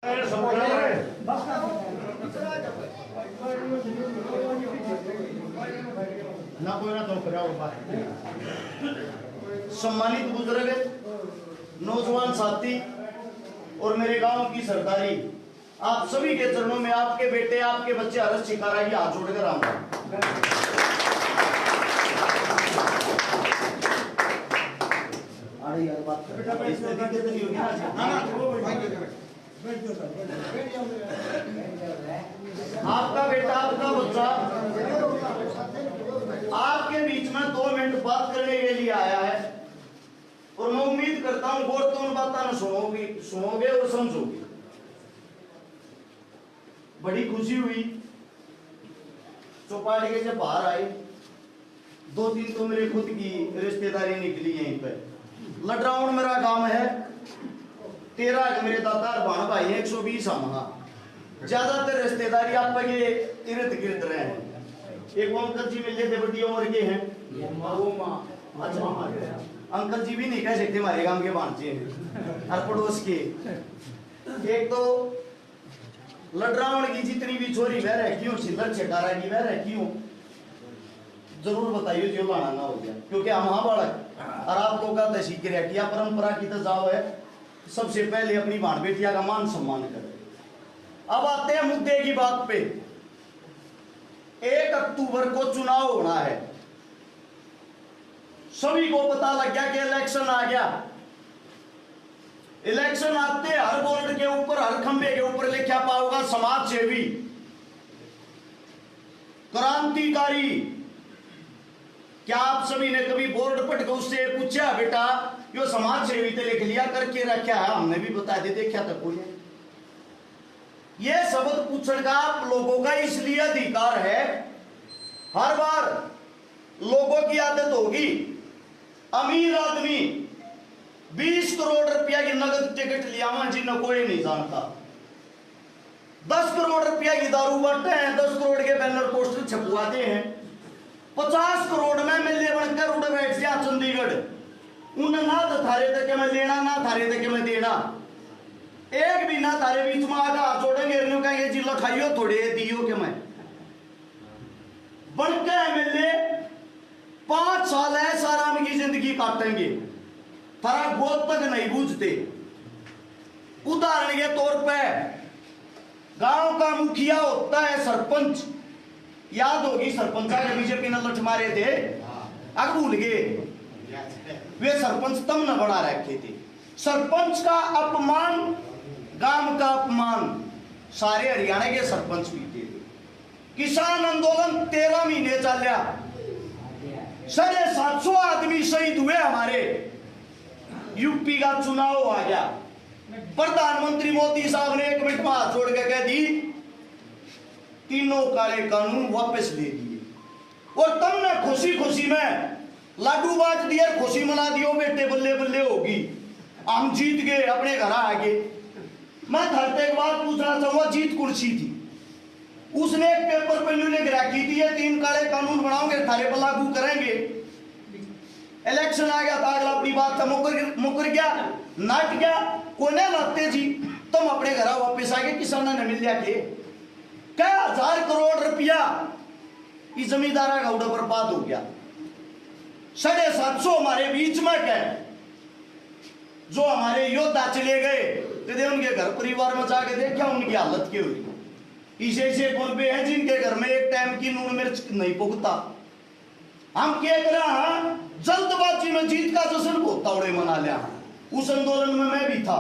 ना कोई ना तो करा बात। सम्मानित बुजुर्ग, नौजवान साथी और मेरे गांव की सरदारी, आप सभी के चरणों में आपके बेटे, आपके बच्चे हर्ष शिकारा की हाथ जोड़कर राम राम। अरे यार बात इसमें दिक्कत नहीं होगी आपका बेटा, आपका बच्चा आपके बीच में 2 मिनट बात करने के लिए आया है और मैं उम्मीद करता हूं गौर तो उन बातों सुनोगे और समझोगे। बड़ी खुशी हुई चौपाटी के जब बाहर आए, 2-3 तो मेरे खुद की रिश्तेदारी निकली यहीं पे। लटराउंड मेरा गांव है, 13 मेरे दादा भाण भाई है, 120 हम। ज्यादातर रिश्तेदारी आप के इर्द गिर्द रहे हैं। एक वो अंकल जी मिले थे, बड़ी उम्र के हैं। अच्छा, अंकल जी भी नहीं कह सकते हमारे गांव के भांजे हैं और पड़ोस के। एक तो लटराउंड की जितनी भी छोरी वह रखी हूँ, सिल्लर छटारा की वह रखी हूँ, जरूर बताइए जो लाना ना हो गया, क्योंकि हम हाँ बालक और आप लोग का दशी क्रिया किया परंपरा की तो जाओ है, सबसे पहले अपनी भाण बेटिया का मान सम्मान करें। अब आते हैं मुद्दे की बात पे। 1 अक्टूबर को चुनाव होना है, सभी को पता लग गया कि इलेक्शन आ गया। इलेक्शन आते हर बोर्ड के ऊपर, हर खंबे के ऊपर लिखा पाओगा समाज सेवी, क्रांतिकारी। क्या आप सभी ने कभी बोर्ड पढ़ के उससे पूछा बेटा यो समाज सेवी ते लिख लिया करके रखा है? हमने भी बता दे, देखा तो कोई है। ये शब्द पूछने का आप लोगों का इसलिए अधिकार है। हर बार लोगों की आदत होगी, अमीर आदमी 20 करोड़ रुपया की नगद टिकट लिया हुआ जिन्हें कोई नहीं जानता, 10 करोड़ रुपया की दारू बांटते हैं, 10 करोड़ के बैनर पोस्टर छपवाते हैं, 50 करोड़ में मिले बनकर उड़ बैठ गया चंडीगढ़। उन्हें ना तो थारे तक मैं लेना, ना थारे तक मैं देना। एक भी ना थारे बीच में आगा हाथ जोड़ेंगे, कहेंगे जी लखाइयो थोड़े दियो के मैं बनके एमएलए 5 साल ऐसा आराम की जिंदगी काटेंगे, थारा गोद तक नहीं बूझते। उदाहरण के तौर पे गांव का मुखिया होता है सरपंच, याद होगी सरपंच के बीजेपी ने लठ मारे थे, अब भूल गए। वे सरपंच तब न बना रखे थे। सरपंच का अपमान, गांव का अपमान सारे हरियाणा के सरपंच पीते थे। किसान आंदोलन 13 महीने चलिया, 750 आदमी शहीद हुए हमारे। यूपी का चुनाव आ गया, प्रधानमंत्री मोदी साहब ने 1 मिनट में हाथ जोड़ के कह दी तीनों काले कानून वापस ले दिए, और तुमने खुशी खुशी में लाडू बाज दिए, खुशी मना दियो बेटे, बल्ले बल्ले होगी, हम जीत गए, अपने घर आ गए। मैं धरते एक बात पूछना चाहूंगा, जीत कुर्सी थी, उसने एक पेपर पे लिख रखी थी 3 काले कानून बनाओगे थारे पर लागू करेंगे। इलेक्शन आ गया था, अगला अपनी बात था, मुकर गया, नाट गया, कोने लाते जी, तुम अपने घर वापस आ गए। किसानों ने मिल जाके क्या 1000 करोड़ रुपया इस जमींदारा का उड़ा बर्बाद हो गया। 750 हमारे बीच में क्या, जो हमारे योद्धा चले गए तो उनके घर परिवार में जाके देखा उनकी हालत क्या हुई। ऐसे कुनबे हैं जिनके घर में एक टाइम की नून मिर्च नहीं पुगता। हम क्या करा, जल्दबाजी में जीत का जश्न भोतावड़े मना लिया। उस आंदोलन में मैं भी था,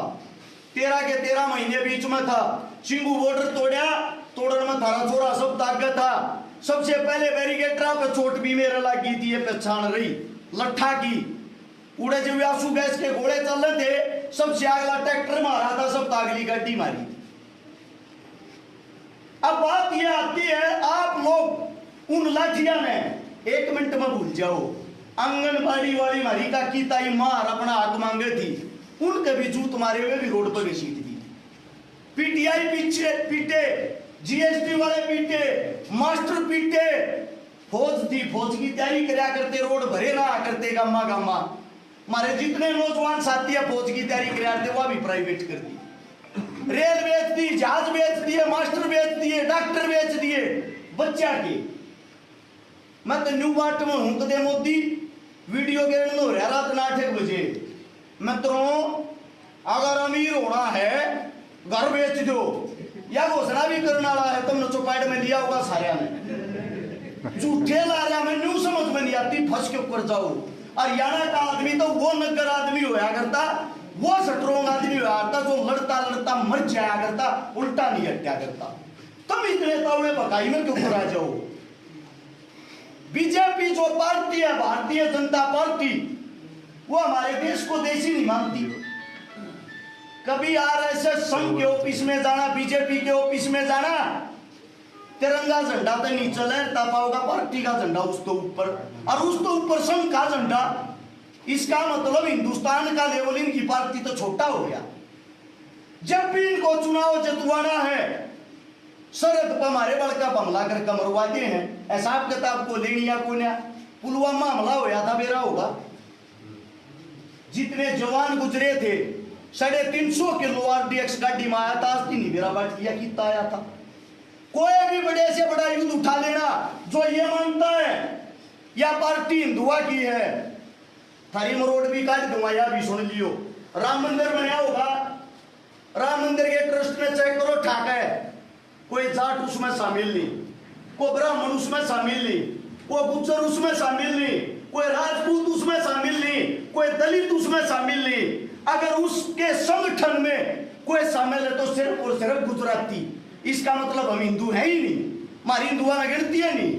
13 के 13 महीने बीच में था। सिंगू बॉर्डर तोड़ा, तोड़न में थारा छोरा सब ताकत था। सबसे पहले बैरिकेडरा पे चोट भी मेरे लगी थी, ये पहचान रही लट्ठा की। उड़े जब आंसू गैस के घोड़े चल रहे थे, सबसे अगला ट्रैक्टर मारा था, सब अगली गड्डी मारी थी। अब बात यह आती है, आप लोग उन लाठिया में 1 मिनट में भूल जाओ। आंगनबाड़ी वाली मारी का की ताई मार अपना हक मांगे थी, उनके भी जूत मारे हुए भी रोड पर घसीट दी। पीटीआई पीछे पीटे, जीएसटी वाले पीटे, मास्टर पीटे, फौज थी, फौज की तैयारी कराया करते, रोड भरे ना करते गामा गामा। हमारे जितने नौजवान साथी फौज की तैयारी कराते वो भी प्राइवेट कर दी। रेलवे दी, जहाज बेच दिए, मास्टर बेच दिए, डॉक्टर बेच दिए, बच्चा के। मैं तो न्यू बाट में हूं कदे मोदी वीडियो गेम हो रहा रात 8 बजे। मित्रों, अगर अमीर होना है घर बेच दो, या घोषणा भी करने वाला है तुमने चौपाट में लिया होगा सारे ने, झूठे ला रहा मैं न्यू समझ में नहीं आती, फंस के ऊपर जाओ। हरियाणा का आदमी तो वो नगर आदमी होया करता, वो स्ट्रोंग आदमी होया करता जो लड़ता लड़ता मर जाया करता, उल्टा नहीं हत्या करता। तुम इतने तावड़े भकाई में क्यों आ जाओ? बीजेपी जो पार्टी है, भारतीय जनता पार्टी, वो हमारे देश को देशी नहीं मानती। कभी आरएसएस संघ के ऑफिस में जाना, बीजेपी के ऑफिस में जाना, तिरंगा झंडा तो नीचे लहरता पाओगा, पार्टी का झंडा उस तो ऊपर, और उस तो ऊपर संघ का झंडा। इसका मतलब हिंदुस्तान का लेवल इनकी पार्टी तो छोटा हो गया। जब भी इनको चुनाव जितवाना है, सरहद पर हमारे बड़का हमला कर कमरवाते हैं। हिसाब किताब को लेनिया को ना, पुलवामा हमला होया था बेरा होगा, जितने जवान गुजरे थे 350 किलो आरडीएक्स गाड़ी में आया था, आज नहीं बेरा बाट किया कितना आया था। कोई भी बड़े से बड़ा युद्ध उठा लेना जो ये मानता है या पार्टी हिंदुआ की है, थारी रोड भी काट दूंगा, या भी सुन लियो। राम मंदिर बनाया होगा, राम मंदिर के ट्रस्ट में चेक करो, ठाक है, कोई जाट उसमें शामिल नहीं, कोई ब्राह्मण उसमें शामिल नहीं, कोई गुज्जर उसमें शामिल नहीं, कोई राजपूत उसमें शामिल नहीं, कोई दलित उसमें शामिल नहीं। अगर उसके संगठन में कोई शामिल है तो सिर्फ और सिर्फ गुजराती। इसका मतलब हम हिंदू है ही नहीं, हमारी हिंदुआ में गिनती है नहीं।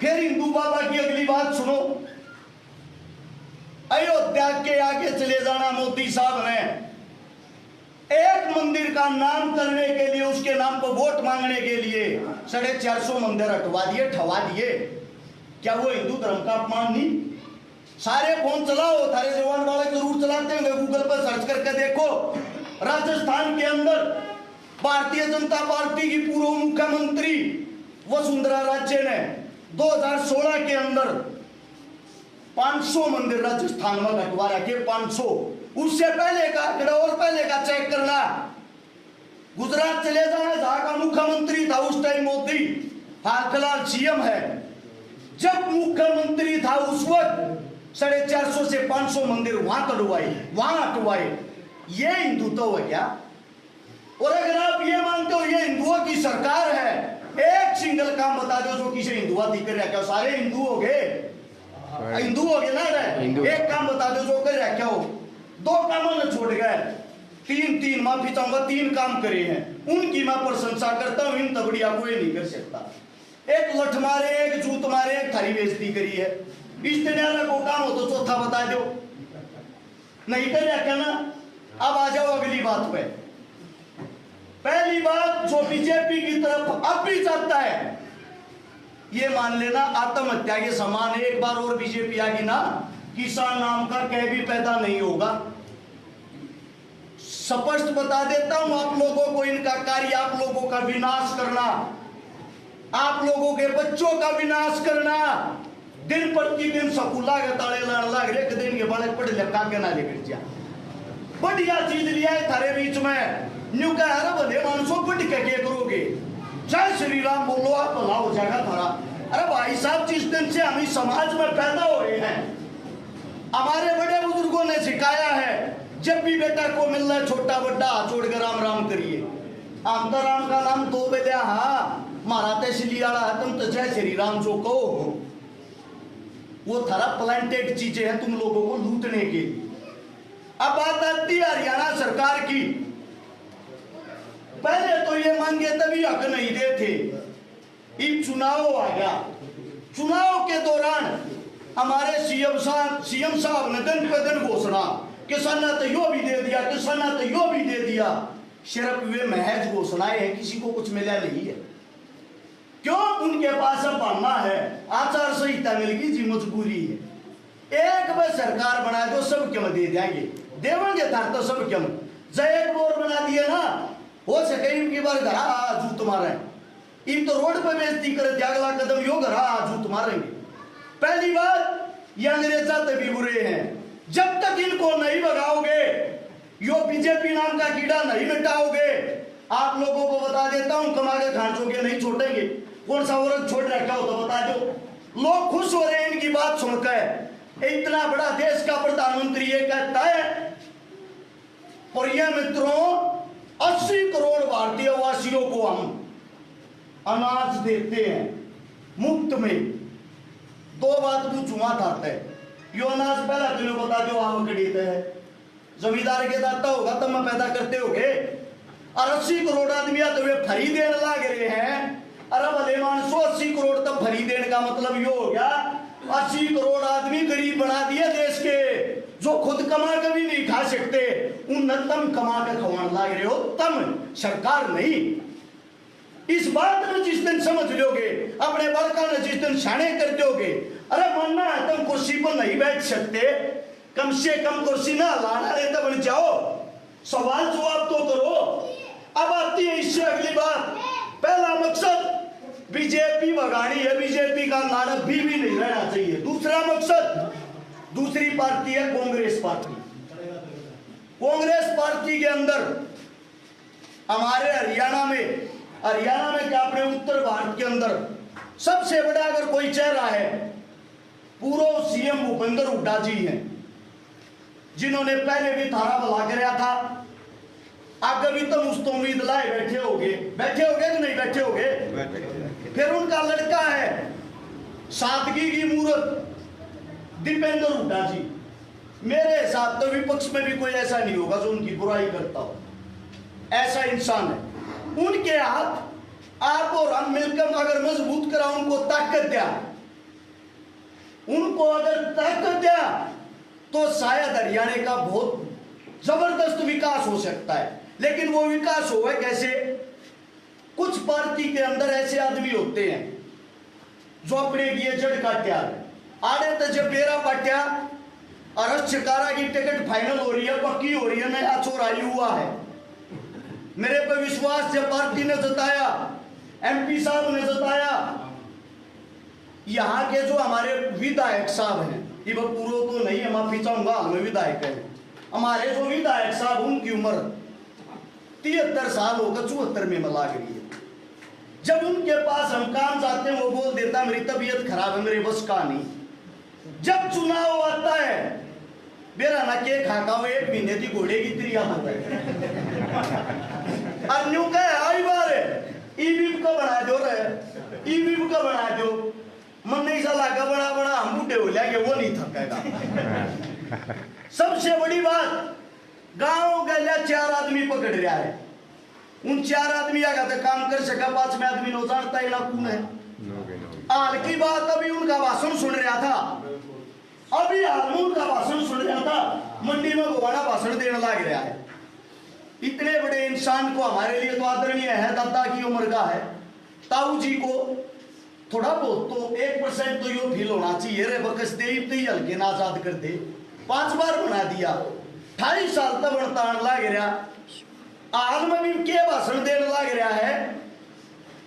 फिर हिंदू बाबा की अगली बात सुनो, अयोध्या के आगे चले जाना। मोदी साहब ने एक मंदिर का नाम करने के लिए, उसके नाम पर वोट मांगने के लिए 450 मंदिर हटवा दिए, ठवा दिए। क्या वो हिंदू धर्म का अपमान नहीं? सारे फोन चलाओ, थारे जवान वाले जरूर चलाते होंगे, गूगल पर सर्च करके देखो। राजस्थान के अंदर भारतीय जनता पार्टी की पूर्व मुख्यमंत्री वसुंधरा राजे ने 2016 के अंदर 500 मंदिर राजस्थान में हटवा रखे, 500। उससे पहले का और पहले का चेक करना। गुजरात चले जाना, जहां का मुख्यमंत्री था उस टाइम मोदी, हाल फिलहाल सीएम है। जब मुख्यमंत्री था उस वक्त 450 से 500 मंदिर वहां तोड़वाए, वहां हटवाए। ये हिंदुत्व है क्या? और अगर आप ये मानते हो ये हिंदुओं की सरकार है, एक सिंगल काम बता दो जो किसी हिंदुआ दिख रहा, क्या सारे हिंदू हो गए? हिंदू हो गए ना रे? एक काम बता दो जो कर रहा, क्या हो? 2 कामों ने छोड़ गए, 3 माफी चाहूंगा, 3 काम करे हैं, उनकी मैं प्रशंसा करता हूं। इन तबड़िया कोई नहीं कर सकता। एक लठ मारे, एक जूत मारे, एक थारी बेइज्जती करी है। इस तरह को काम हो तो चौथा बता दो, नहीं कर रहा क्या ना? अब आ जाओ अगली बात पे। पहली बात जो बीजेपी की तरफ अब भी जाता है, ये मान लेना आत्महत्या के समान। एक बार और बीजेपी आगी ना, किसान नाम का कह भी पैदा नहीं होगा। स्पष्ट बता देता हूं आप लोगों को, इनका कार्य आप लोगों का विनाश करना, आप लोगों के बच्चों का विनाश करना। दिन प्रतिदिन स्कूला के ताले लाग रहे, एक दिन के बालक पढ़ लिखा के ना लेकर जा, बढ़िया चीज लिया है थारे बीच में। न्यू कह रहा भले मानसों पढ़ के क्या करोगे? जय श्री राम बोलो, आप भला हो जाएगा थारा। अरे भाई साहब, जिस दिन से हम इस समाज में पैदा हुए हैं, हमारे बड़े बुजुर्गों ने सिखाया है, जब भी बेटा को मिल रहा है छोटा बड्डा हाथ जोड़ कर राम राम करिए। हम तो राम का नाम तो बेलिया, हाँ मारा तहसीली वाला है, तुम तो जय श्री राम जो कहो। वो थारा प्लांटेड चीजें हैं तुम लोगों को लूटने के। अब बात आती है हरियाणा सरकार की। पहले तो ये मांगे तभी हक नहीं देते, एक चुनाव आ गया। चुनाव के दौरान हमारे सीएम साहब ने दिन पे दिन घोषणा, किसाना तो यो भी दे दिया, किसाना तो यो भी दे दिया। सिर्फ वे महज घोषणाएं हैं, किसी को कुछ मिला नहीं है। क्यों? उनके पास अब बनना है, आचार संहिता मिलेगी जी, मजबूरी है। एक बार सरकार बना दो, सब क्यों दे देंगे, देवेंगे थार तो सब क्यों। जय एक बोर बना दिए ना, हो सके इनकी बार घरा जूत मारे, इन तो रोड पे बेइज्जती करे, अगला कदम यो घरा जूत मारेंगे। पहली बात, ये अंग्रेजा तभी बुरे हैं, जब तक इनको नहीं भगाओगे, यो बीजेपी नाम का कीड़ा नहीं मिटाओगे, आप लोगों को बता देता हूं, कमा के खांचों के नहीं छोड़ेंगे। कौन सा औरत छोड़ रखा हो तो बता दो। लोग खुश हो रहे हैं इनकी बात सुनकर। इतना बड़ा देश का प्रधानमंत्री ये कहता है। प्रिय मित्रों, 80 करोड़ भारतीय वासियों को हम अनाज देते हैं मुफ्त में। दो बात पूछूंगा था, यो अनाज पहला तुम्हें बता दो आप खरीदते हैं, जमींदार के दाता होगा तब मैं पैदा करते होगे। और 80 करोड़ आदमी तो वे फरी देने लग रहे हैं। अरे भले मानसो 80 करोड़ तक फरी देने का मतलब यो हो गया 80 करोड़ आदमी गरीब बना दिए देश के, जो खुद कमा के भी नहीं खा सकते, उन तम कमा के खवाने लग रहे हो, तम सरकार नहीं। इस बात में जिस दिन समझ लोगे, अपने बालका ने जिस दिन शाने कर दोगे, अरे मानना है तुम कुर्सी पर नहीं बैठ सकते, कम से कम कुर्सी ना लाना लेता बन जाओ, सवाल जवाब तो करो। अब आती है इससे अगली बात। पहला मकसद बीजेपी भगानी है, बीजेपी का नारा भी नहीं रहना चाहिए। दूसरा मकसद, दूसरी पार्टी है कांग्रेस पार्टी। कांग्रेस पार्टी के अंदर हमारे हरियाणा में क्या अपने उत्तर भारत के अंदर सबसे बड़ा अगर कोई चेहरा है, पूर्व सीएम भूपेंद्र हुड्डा जी हैं, जिन्होंने पहले भी थारा भला कराया था। आगे भी तो मुझ उम्मीद लाए बैठे होगे कि नहीं बैठे होगे। फिर उनका लड़का है सादगी की मूर्त दीपेंद्र हुड्डा जी। मेरे हिसाब तो विपक्ष में भी कोई ऐसा नहीं होगा जो उनकी बुराई करता हो, ऐसा इंसान है। उनके हाथ आप और हम मिलकर अगर मजबूत करा, उनको ताकत दिया तो शायद हरियाणा का बहुत जबरदस्त विकास हो सकता है। लेकिन वो विकास होगा कैसे? कुछ पार्टी के अंदर ऐसे आदमी होते हैं जो अपने लिए जड़ काट्या आड़े तो जब बेरा पाट्या और शिकारा की टिकट फाइनल हो रही है, पक्की हो रही है, नया चोराई हुआ है। मेरे पे विश्वास जब पार्टी ने जताया, एमपी साहब ने जताया, यहाँ के जो हमारे विधायक साहब हैं, ये पूरा तो नहीं है, माफी चाहूंगा, हमें विधायक है, हमारे जो विधायक साहब उनकी उम्र 73 साल होकर 74 में लाग रही है। जब उनके पास हम काम जाते हैं, वो बोल देता मेरी तबीयत खराब है, मेरे बस का नहीं। जब चुनाव आता है, मेरा ना के खाता हुए 1 महीने की घोड़े की त्रिया होता है। अन्यू का आई बार ईवीएम का बना दो रे, ईवीएम का बना दो, मन नहीं साला का बना हम बूढ़े हो जाएंगे, वो नहीं थकेगा। सबसे बड़ी बात, गांव गया 4 आदमी पकड़ रहा है, उन 4 आदमी आगा तो काम कर सका, 5वें आदमी नो जानता है ना कौन है। हाल की बात, अभी उनका भाषण सुन रहा था, अभी हाल में उनका भाषण सुन रहा था, मंडी में गोवाड़ा भाषण देने लग रहा है। इतने बड़े इंसान को हमारे लिए तो आदरणीय है, दादा की उम्र का है, ताऊ जी को थोड़ा बहुत तो 1% तो यो फील होना चाहिए रे, बकस दे ही हल्के ना आजाद कर दे। 5 बार बना दिया, 28 साल तक बनता लग रहा, हाल में भी के भाषण देने लग रहा है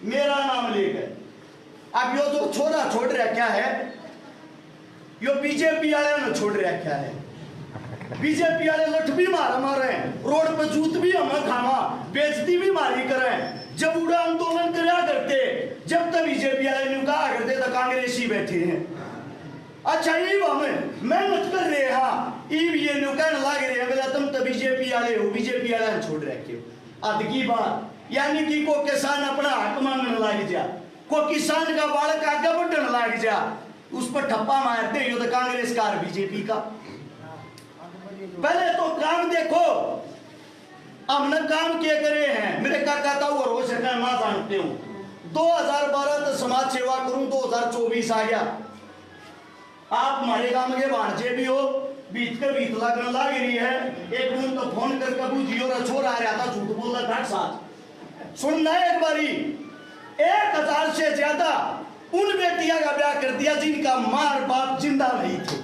मेरा नाम लेकर। अब यो जो छोरा छोड़ रखा है, यो बीजेपी वाले ने छोड़ रखा है। बीजेपी वाले लठ भी मारे, रोड पे जूत भी हम खावा, बेइज्जती भी मारी करें। जब उड़ा आंदोलन करा करते, जब तक बीजेपी वाले ने कहा करते तो कांग्रेसी बैठे हैं। अच्छा ये हमें मेहनत कर रहे हैं, ये कहने लग रहे हैं तुम तो बीजेपी वाले हो, बीजेपी वाले छोड़ रखे हो। अद की बात, यानी कि को किसान अपना हक मांगने लग जा, को किसान का बालक आगे बढ़ने लग जा, उस पर ठप्पा मारते हो तो कांग्रेस का और बीजेपी का। पहले तो काम देखो, हमने काम क्या करे हैं, मेरे काका था वो हो सके मैं जानते हूँ। 2012 तक समाज सेवा करूं, 2024 आ गया। आप हमारे गांव के भांजे भी हो, बीत के बीत लगने लग रही है। एक दिन तो फोन कर कबू जियो रछोर आ रहा था, झूठ बोल रहा था साथ सुनना है एक बारी। 1000 से ज्यादा उन बेटियां का ब्याह कर दिया जिनका मार बाप जिंदा नहीं थे।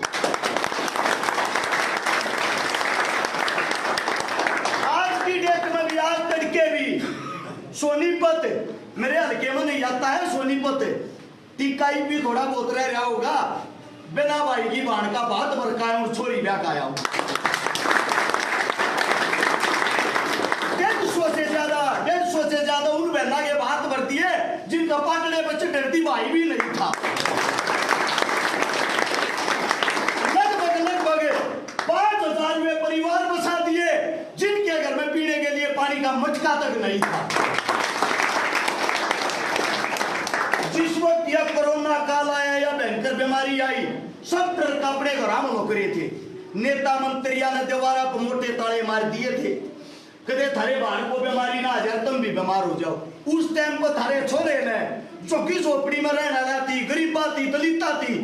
आज की डेट में भी, आज तड़के भी सोनीपत मेरे हल्के में नहीं आता है, सोनीपत टीकाई भी थोड़ा बहुत रह रहा होगा, बिना भाई की बाण का बात बरका है और छोरी ब्याह का आया 150 से ज्यादा बहना के बात भर दिए जिनका पाटने बच्चे डरती भाई भी नहीं था। लगभग 5,000 में परिवार बसा दिए जिनके घर में पीने के लिए पानी का मटका तक नहीं था। जिस वक्त यह कोरोना काल आया या भयंकर बीमारी आई, सब डर का अपने घर में लोग रहे थे। नेता मंत्रियों ने दीवारा पर मोटे ताले मार दिए थे, कदे थारे बाहर को बीमारी ना आ जाए तुम भी बीमार हो जाओ। उस टाइम पर थारे छोरे ने चौकी झोपड़ी में रहने वाला थी, गरीबा थी, दलिता थी,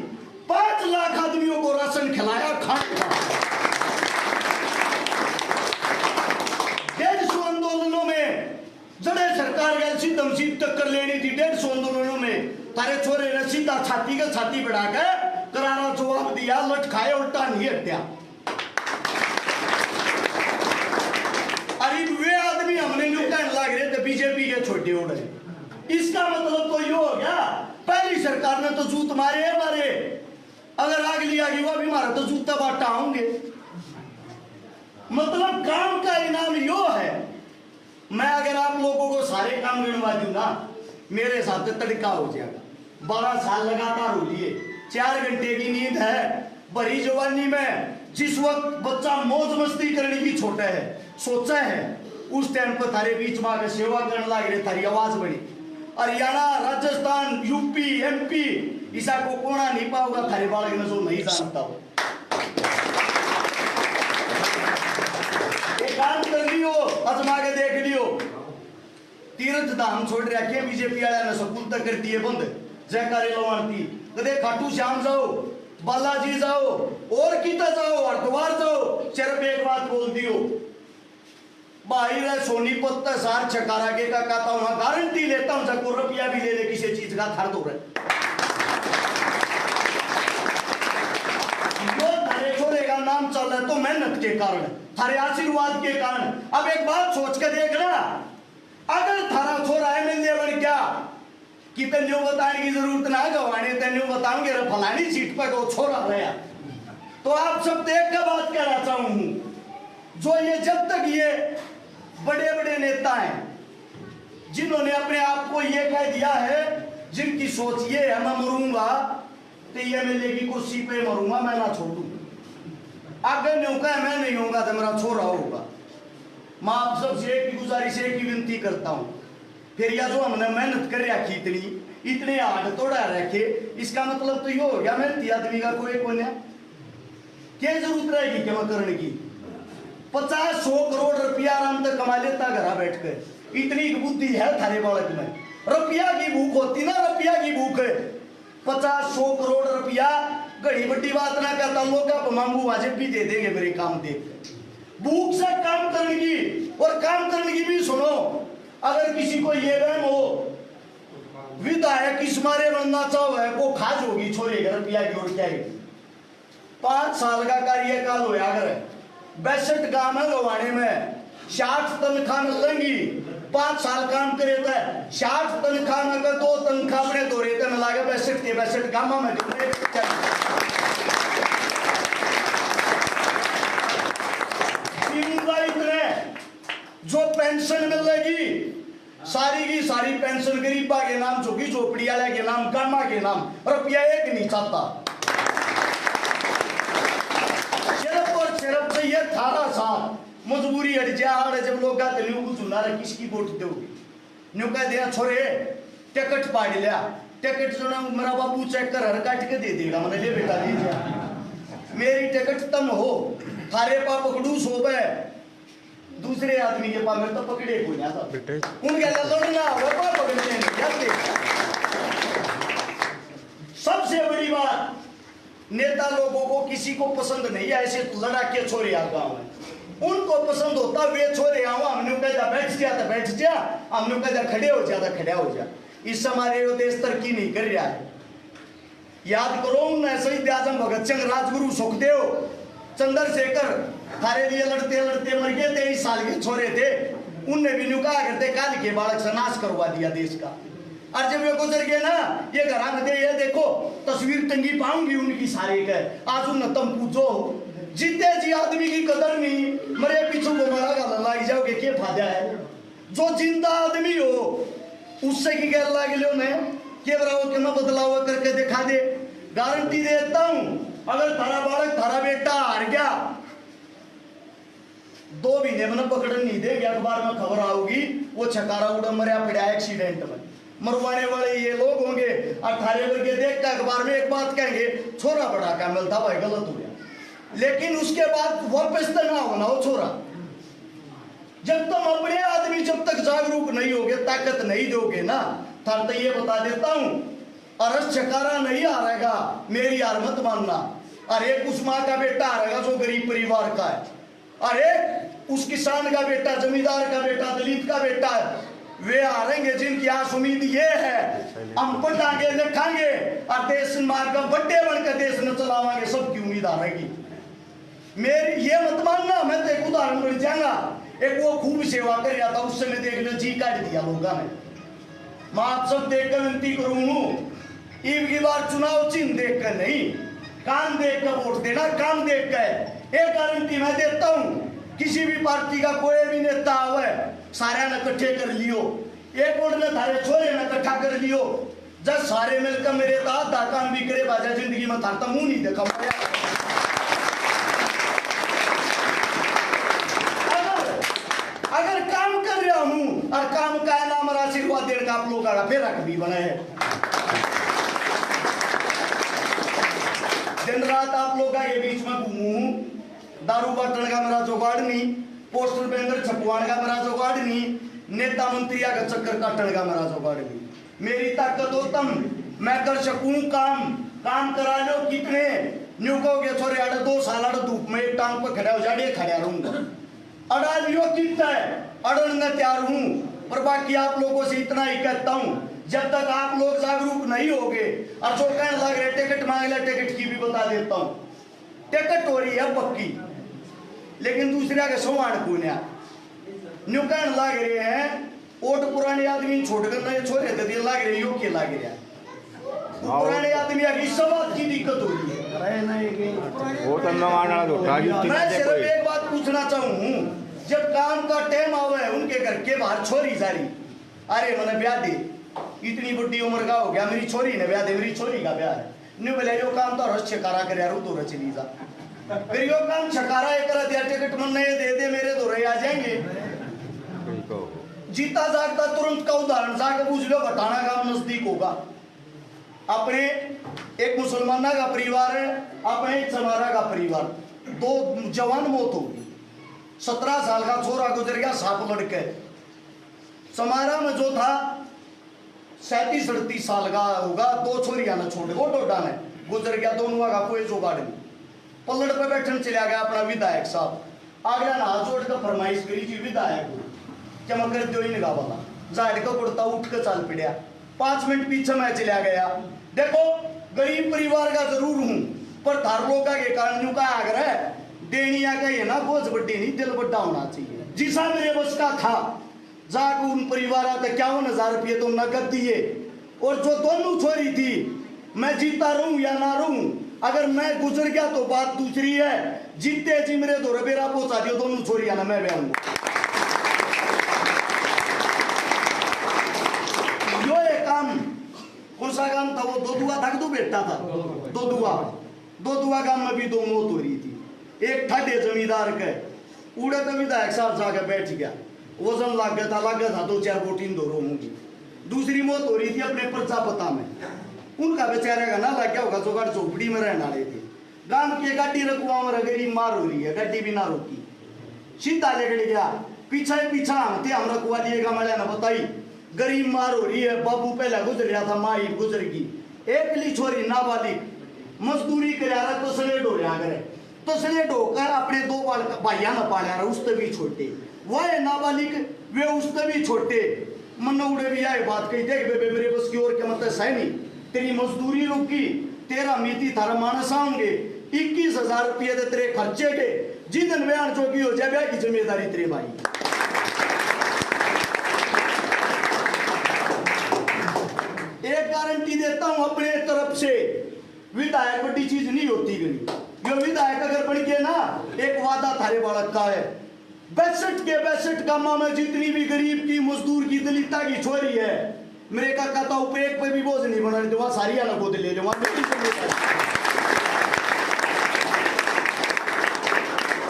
5 लाख आदमियों को राशन खिलाया, खाना। 150 आंदोलनों में जड़े सरकार गए सीधम सीध टक्कर लेनी थी। 150 आंदोलनों में तारे छोरे ने सीधा छाती का छाती बढ़ा के करारा जवाब दिया, लट खाए उल्टा नहीं हत्या। अरे वे आदमी हमने न्यू कहने लग रहे थे बीजेपी के छोटे उड़े। इसका मतलब तो ये हो गया पहली सरकार ने तो जूत मारे है मारे, अगर आग लिया कि वो भी मारा तो जूता बाटा होंगे। मतलब काम का इनाम यो है। मैं अगर आप लोगों को सारे काम गिनवा दूं ना, मेरे साथ तड़का हो जाएगा। 12 साल लगातार हो लिए, 4 घंटे की नींद है। बड़ी जवानी में जिस वक्त बच्चा मौज मस्ती करने की छोटा है सोचा है, उस टाइम पर थारे बीच में आकर सेवा करने लग रहे, थारी आवाज बड़ी। हरियाणा, राजस्थान, यूपी, एमपी, ईसा को कोना नहीं पाओगा थारे बालक में जो नहीं जानता हो। एक काम कर लियो, अजमा के देख लियो। तीर्थ धाम छोड़ रखे बीजेपी वाले ने, स्कूल तक करती है बंद, जयकारे लवाती। कदे खाटू श्याम जाओ, बालाजी जाओ, और कितना जाओ, हरिद्वार जाओ, सिर्फ एक बात बोल दियो, भाई रे सोनीपत सार छकारा के का कहता हूं, गारंटी लेता हूं, जब रुपया भी ले ले किसी चीज का थर दो रहे। थारे छोरे का नाम चल रहा है तो मेहनत के कारण, थारे आशीर्वाद के कारण। अब एक बात सोच के देखना, अगर थारा छोरा एमएलए बन गया कि तेन्यू बताने की जरूरत ना गवाने, तेन्यू बताऊंगे फलानी सीट पर वो छोरा रहा। तो आप सब देख कर बात कहना चाहूंगी, जो ये जब तक ये बड़े बड़े नेता हैं जिन्होंने अपने आप को ये कह दिया है, जिनकी सोच ये है मैं मरूंगा तो ये एमएलए की कुर्सी पे मरूंगा, मैं ना छोड़ू। अगर नहीं होगा मैं नहीं होगा तो मेरा छोरा होगा। मैं आप सबसे एक गुजारिश, एक ही विनती करता हूं, फिर या जो हमने मेहनत कर रखी इतने हाथ तोड़ा रखे, इसका मतलब तो ये हो गया मेहनती आदमी का कोई कोने क्या जरूरत रहेगी क्या करने की। 50-100 करोड़ रुपया आराम तक कमा लेता घर बैठ कर। इतनी बुद्धि है थारे बालक में, रुपया की भूख होती ना, रुपया की भूख है। 50-100 करोड़ रुपया घड़ी बड़ी बात ना कहता, लोग मांगू वाजिब भी दे देंगे मेरे काम देख। भूख से काम करने की, और काम करने की भी सुनो, अगर किसी को ये वहम हो विधायक किस मारे बनना चाहो है, वो खाज होगी छोरे रुपया की और क्या है। 5 साल का कार्यकाल होया अगर 62 गांव है गवाने में 60 तनख्वाह मिलेंगी। 5 साल काम करे थे 60 तनख्वाह में 2 तनख्वाह अपने दो रहे थे मिला के 62 गांव में इतने जो पेंशन मिलेगी सारी की सारी पेंशन गरीबा के नाम, झुग्गी झोपड़ी वाले के नाम, गामा के नाम, रुपया एक नहीं चाहता। सिर्फ और सिर्फ से ये 18 साल मजबूरी हट जाए। जब लोग कहते को चुना रहे किसकी वोट दोगे, न्यू कह दिया छोरे टिकट पाड़ लिया, टिकट जो ना मेरा बाबू चेक कर हर काट के दे देगा, मैंने ले बेटा ले जा मेरी टिकट तम हो, थारे पा पकड़ू सोबे दूसरे आदमी के पास में तो पकड़े को जाता उनके लड़ना होगा पकड़ने नहीं। सबसे बड़ी बात, नेता लोगों को किसी को पसंद नहीं है ऐसे लड़ाके छोरे आ गाँव में, उनको पसंद होता वे छोरे आओ, हमने कहा बैठ जा तो बैठ जा, हमने कहा खड़े हो जा तो खड़ा हो जा। इस हमारे देश तरक्की नहीं कर रहा है। याद करो शहीद आजम भगत सिंह, राजगुरु सुखदेव, चंद्रशेखर थारे लिए लड़ते लड़ते मर गए थे। 20 साल के छोरे थे, उनने भी नुका करते काल के बालक से नाश करवा दिया देश का। और जब ये गुजर गए ना, ये घर में ये देखो तस्वीर टंगी पाऊंगी उनकी सारे के, आज उन तुम पूछो जीते जी आदमी की कदर नहीं, मरे पीछू को मरा गला लग जाओगे क्या फायदा है। जो जिंदा आदमी हो उससे की गैर लागे लो ने के बराबर के मैं बदलाव करके दिखा दे। गारंटी देता हूं अगर थारा बालक थारा बेटा हार गया 2 महीने में पकड़न नहीं देगी, अखबार में खबर आओगी वो छकारा उड़ा मरिया पड़ा एक्सीडेंट में। मरवाने वाले ये लोग होंगे 18 वर्ग देख कर अखबार में एक बात कहेंगे छोरा बड़ा कैमल था भाई गलत हो गया, लेकिन उसके बाद वापस तो ना होना वो छोरा। जब तुम अपने आदमी जब तक जागरूक नहीं होगे ताकत नहीं दोगे ना, थार तो ये बता देता हूं अरस छकारा नहीं हारेगा, मेरी हार मत मानना। अरे उस माँ का बेटा हारेगा जो गरीब परिवार का है, अरे उस किसान का बेटा, जमींदार का बेटा, दलित का बेटा है, वे हारेंगे जिनकी आस उम्मीद ये है हम पढ़ांगे लिखांगे और देश मार्ग का बड्डे बनकर देश न चलावांगे, सबकी उम्मीद हारेगी। मेरी ये मत मानना, मैं तो एक उदाहरण मिल जाऊंगा। एक वो खूब सेवा कर रहा था, उस समय देख लो जी काट दिया लोगों ने। मैं आप सब देख कर विनती करूं ईब की बार चुनाव चिन्ह देख कर नहीं, काम देख कर वोट देना, काम देख कर। एक गारंटी मैं देता हूं किसी भी पार्टी का कोई भी नेता आवे सारे ने इकट्ठे कर लियो, एक वोट ने थारे छोरे ने इकट्ठा कर लियो, जब सारे मिलकर मेरे दाद काम भी करे बाजा जिंदगी में थारता मुंह नहीं देखा। अगर काम कर रहा हूं और काम का नाम आशीर्वाद देने का आप लोग का फिर भी बने हैं। दिन रात आप लोग के बीच में घूमू, दारू बांटने का मेरा जुगाड़ नहीं, पोस्टर बैनर छपवाने का मेरा जुगाड़ नहीं, नेता मंत्रिया का चक्कर काटने का मेरा जुगाड़ नहीं। मेरी ताकत हो तम मैं कर सकूं काम करा लो कितने न्यू कहोगे छोरे अड़ 2 साल अड़ धूप में एक टांग पर खड़ा हो जाए खड़ा रहूंगा, अड़ा लियो कितना है अड़न में तैयार हूं। पर बाकी आप लोगों से इतना ही कहता हूं जब तक आप लोग जागरूक नहीं होगे और जो कहने लग रहे टिकट मांग ले, टिकट की भी बता देता हूं टिकट हो रही है पक्की, लेकिन दूसरा के सवाड़ पुण्या न्यू कहने लग रहे हैं वोट पुराने आदमी छोड़कर नए छोरे दे लग रहे यो के लग रहा पुराने आदमी अभी सब की दिक्कत हो रही है। वो तो मैं सिर्फ एक बात पूछना चाहूँ, जब काम का टाइम आवे उनके घर के बाहर छोरी जा रही, अरे मैंने ब्याह दे, इतनी बड़ी उम्र का हो गया मेरी छोरी ने ब्याह दे, मेरी छोरी का ब्याह है न्यू बोले यो काम तो रस छकारा कर यार तो चली जा, फिर यो काम छकारा एक दिया टिकट मन नए दे दे मेरे तो रहे आ जाएंगे। जीता जागता तुरंत का उदाहरण जाके पूछ लो, घटाना गांव नजदीक होगा, अपने एक मुसलमाना का परिवार है, अपने एक समारा का परिवार, 2 जवान मौत होगी, 17 साल का छोरा गुजर गया, 7 लड़के। समारा में जो था 37-38 साल का होगा, 2 छोरिया ने छोड़ वो डोडा ने गुजर गया, दोनों का कोई जोगाड़ नहीं। पलड़ पे बैठने चला गया अपना विधायक साहब, आगरा ना हाथ जोड़ कर फरमाइश करी थी विधायक क्या कर दो ही निगाह वाला, जाड़ का कुर्ता उठ कर चल पड़ा, 5 मिनट पीछे मैं चला गया। देखो गरीब परिवार का जरूर हूं पर थार लोगा के कारण का आग्रह देनिया का ये ना बोझ बड्डी नहीं दिल बड्डा होना चाहिए। जिसा मेरे बस का था जाकर उन परिवार 51,000 रुपये तो नकद दिए, और जो दोनों छोरी थी मैं जीता रहूं या ना रहूं, अगर मैं गुजर गया तो बात दूसरी है, जीते जी मेरे दो रबेरा पहुंचा दियो दोनों छोरिया ना मैं ब्याऊंगा। यो एक काम कौन सा काम था वो, 2 दुआ था कि 2 बेटा था, 2 दुआ काम में भी 2 मौत हो रही थी। एक ठाडे जमींदार के उड़े तो विधायक साहब जाकर बैठ गया, वजन लग गया था 2-4 बोटीन दो होंगी। दूसरी मौत हो रही थी अपने प्रजापता में, उनका बेचारे का ना लग गया होगा, जोगाड़ चौपड़ी में रहने वाले थे, गांव की गाड़ी रखवा में गरीब मार हो रही है, गाड़ी भी ना रोकी, सीधा लेकर गया पीछा हम थे, हम रखवा दिएगा मैंने ना बताई, गरीब मार हो रही है, बाबू पहले गुजर रहा था, माँ ही गुजर गई, एकली छोरी नाबालिग मजदूरी करा रहा तो स्लेट हो रहा करे, तो स्लेट होकर अपने 2 भाइया न पाला रहा, उससे भी छोटे वह नाबालिग वे उससे भी छोटे, मन उड़े भी आए बात कही देख बेबे मेरे बस की ओर के मतलब सही नहीं, तेरी मजदूरी रुकी, तेरा मीति थारा मानस आऊंगे, 21,000 रुपये दे तेरे खर्चे के, जिन बयान चौकी हो जाए ब्याह की जिम्मेदारी तेरे भाई। एक गारंटी देता हूं अपने तरफ से, विधायक बड़ी चीज नहीं होती गई, यो विधायक अगर बन के ना एक वादा थारे बालक का है, 62 के 62 कामा में जितनी भी गरीब की मजदूर की दलिता की छोरी है मेरे का कहता हूँ एक पे भी बोझ नहीं बनाने दूंगा, सारी आना गोद ले लूंगा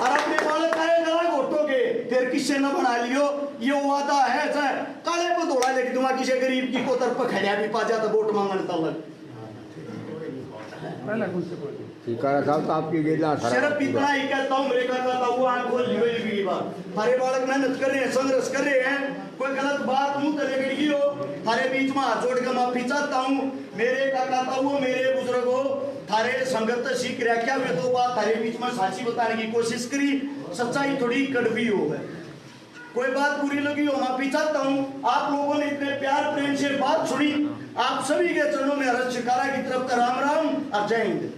और अपने बालक आए गला घोटोगे फिर किससे न बना लियो, ये वादा है सर काले पे दौड़ा लेके दूंगा, किसी गरीब की को तरफ खड़िया भी पा जाता वोट मांगने तक साहब तो आपकी गेला सिर्फ इतना ही कहता हूँ, मेरे कहता हूँ आंख खोल लियो ये बात, हमारे बालक मेहनत कर रहे हैं, संघर्ष कर रहे हैं, कोई गलत बात मुंह तले गई हो थारे बीच में हाथ जोड़ के माफी चाहता हूँ। मेरे का कहता हूँ मेरे बुजुर्गों थारे संगत सीख रहा क्या वे दो बात थारे बीच में साची बताने की कोशिश करी, सच्चाई थोड़ी कड़वी हो गई, कोई बात बुरी लगी हो माफी चाहता हूँ। आप लोगों ने इतने प्यार प्रेम से बात सुनी, आप सभी के चरणों में हर्ष शिकारा की तरफ का राम राम और जय हिंद।